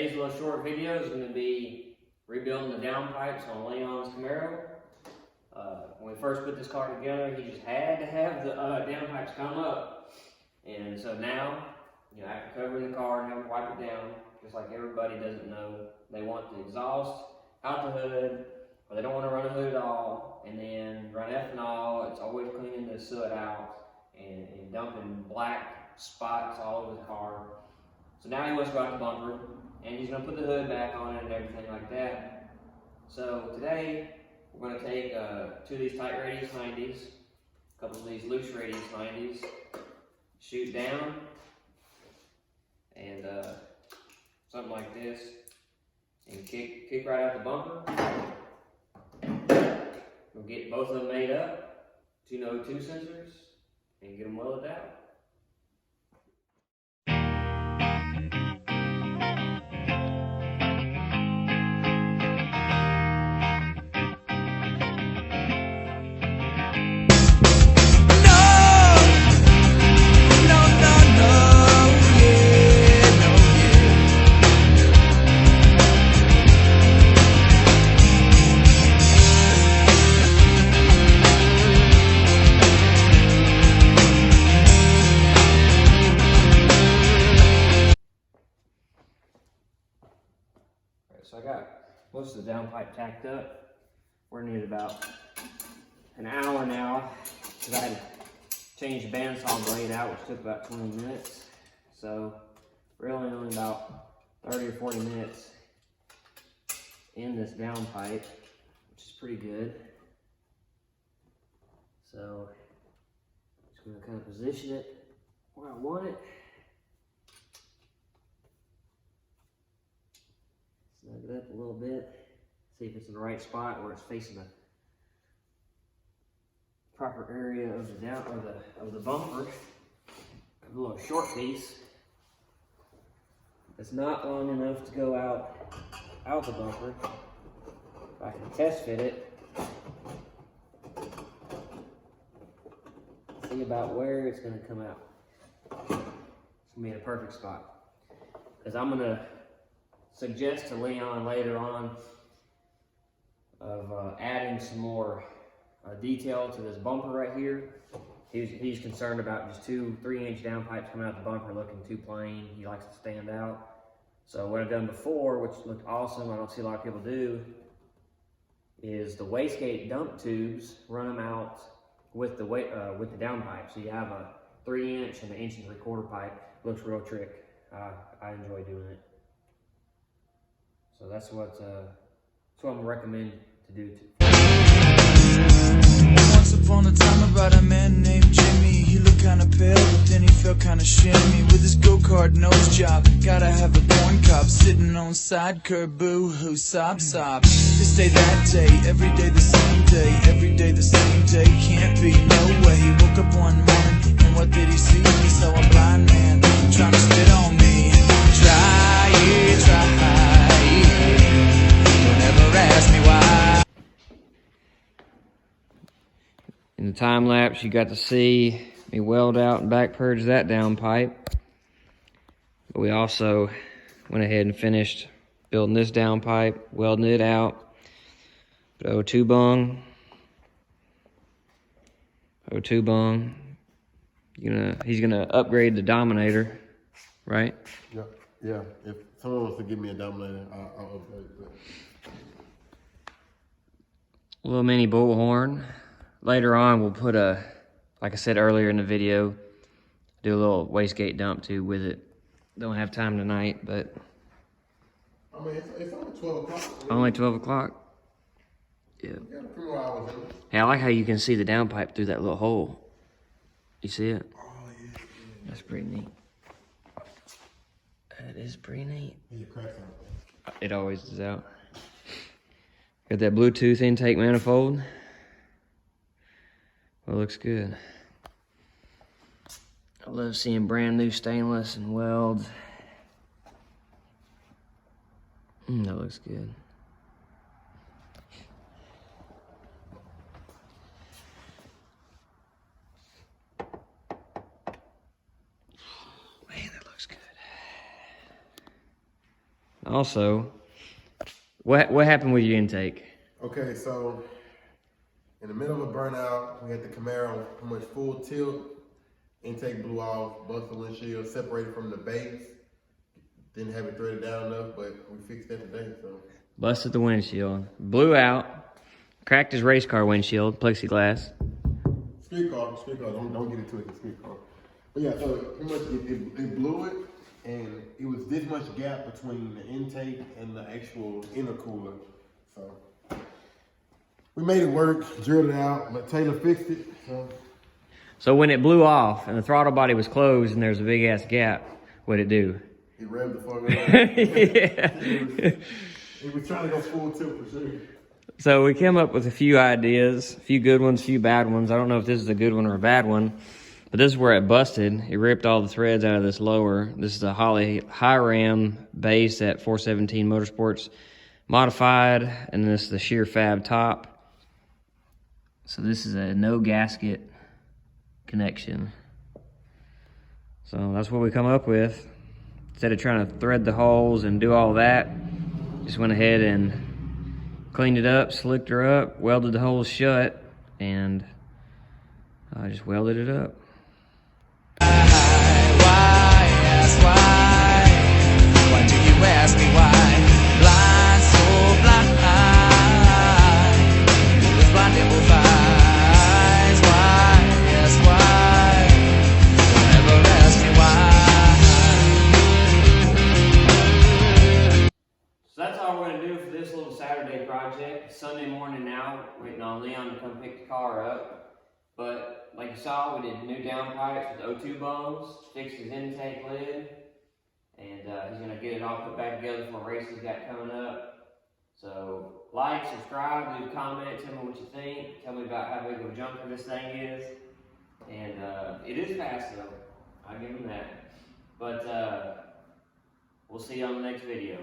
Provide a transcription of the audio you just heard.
Today's little short video is going to be rebuilding the downpipes on Leon's Camaro. When we first put this car together, he just had to have the downpipes come up. And so now, you know, after covering the car and having to wipe it down, just like everybody doesn't know, they want the exhaust out the hood, or they don't want to run a hood at all, and then run ethanol. It's always cleaning the soot out and dumping black spots all over the car. So now he wants to go out the bumper, and he's going to put the hood back on it and everything like that. So today, we're going to take two of these tight radius 90s, a couple of these loose radius 90s, shoot down, and something like this, and kick right out the bumper. We'll get both of them made up, 2 No-2 sensors, and get them welded out. So I got most of the downpipe tacked up. We're gonna need about an hour now because I had to change the bandsaw blade out, which took about 20 minutes. So really only about 30 or 40 minutes in this downpipe, which is pretty good. So just gonna kind of position it where I want it. Snug it up a little bit, see if it's in the right spot where it's facing the proper area of the of the bumper. A little short piece that's not long enough to go out the bumper. If I can test fit it, see about where it's going to come out. It's going to be in a perfect spot, because I'm going to suggest to Leon later on of adding some more detail to this bumper right here. He's concerned about just 2 3-inch downpipes coming out the bumper looking too plain. He likes to stand out. So what I've done before, which looked awesome, I don't see a lot of people do, is the wastegate dump tubes, run them out with the downpipe. So you have a 3-inch and an 1 3/4 pipe. Looks real trick. I enjoy doing it. So that's what I'm gonna recommend to do too. Once upon a time, about a man named Jimmy. He looked kinda pale, but then he felt kinda shimmy. With his go-kart nose job, gotta have a corn cob. Sitting on side curb, boo-hoo, sob. This day, that day, every day the same day. Every day the same day, can't be, no way. He woke up one morning, and what did he see? He saw a blind man trying to spit on me. Try it, try it. Don't ever ask me why. In the time lapse, you got to see me weld out and back purge that downpipe. But we also went ahead and finished building this downpipe, welding it out. But O2 bung. He's gonna upgrade the Dominator, right? Yeah. If someone wants to give me a Dominator, I'll upgrade it. A little mini bullhorn. Later on, we'll put like I said earlier in the video, do a little wastegate dump tube with it. Don't have time tonight, but. I mean, it's only 12 o'clock. Only 12 o'clock? Yeah. Yeah, a few more hours in it. Hey, I like how you can see the downpipe through that little hole. You see it? Oh, yeah. That's pretty neat. That is pretty neat. Yeah, cracks out. It always is out. Got that Bluetooth intake manifold. Well, looks good. I love seeing brand new stainless and welds. That looks good. also, what happened with your intake? Okay, so in the middle of a burnout, we had the Camaro pretty much full tilt. Intake blew off, busted the windshield, separated from the base. Didn't have it threaded down enough, but we fixed that today. So Busted the windshield, blew out, cracked his race car windshield, plexiglass. street car. Don't get into it. The street car. But yeah, so pretty much it blew it, and it was this much gap between the intake and the actual intercooler. So we made it work, drilled it out, but Taylor fixed it. So when it blew off and the throttle body was closed and there was a big ass gap, what'd it do? It revved the fuck up. Yeah. It was trying to go full tilt for sure. So we came up with a few ideas, a few good ones, a few bad ones. I don't know if this is a good one or a bad one, but this is where it busted. It ripped all the threads out of this lower. This is a high ram base at 417 Motorsports modified, and this is the sheer fab top. So this is a no gasket connection. So that's what we come up with. Instead of trying to thread the holes and do all that, just went ahead and cleaned it up, slicked her up, welded the holes shut, and I just welded it up. Why do you ask me why? Blind, so blind. With blinding both eyes. Why? Yes, why? Don't ever ask me why. So that's all we're gonna do for this little Saturday project. Sunday morning now, waiting on Leon to come pick the car up. But like you saw, we did new downpipes with O2 bones, fixed his intake lid, and he's gonna get it all put back together for a race he's got coming up. So like, subscribe, leave a comment, tell me what you think, tell me about how big of a junker this thing is. And it is fast though, I'll give him that. But we'll see you on the next video.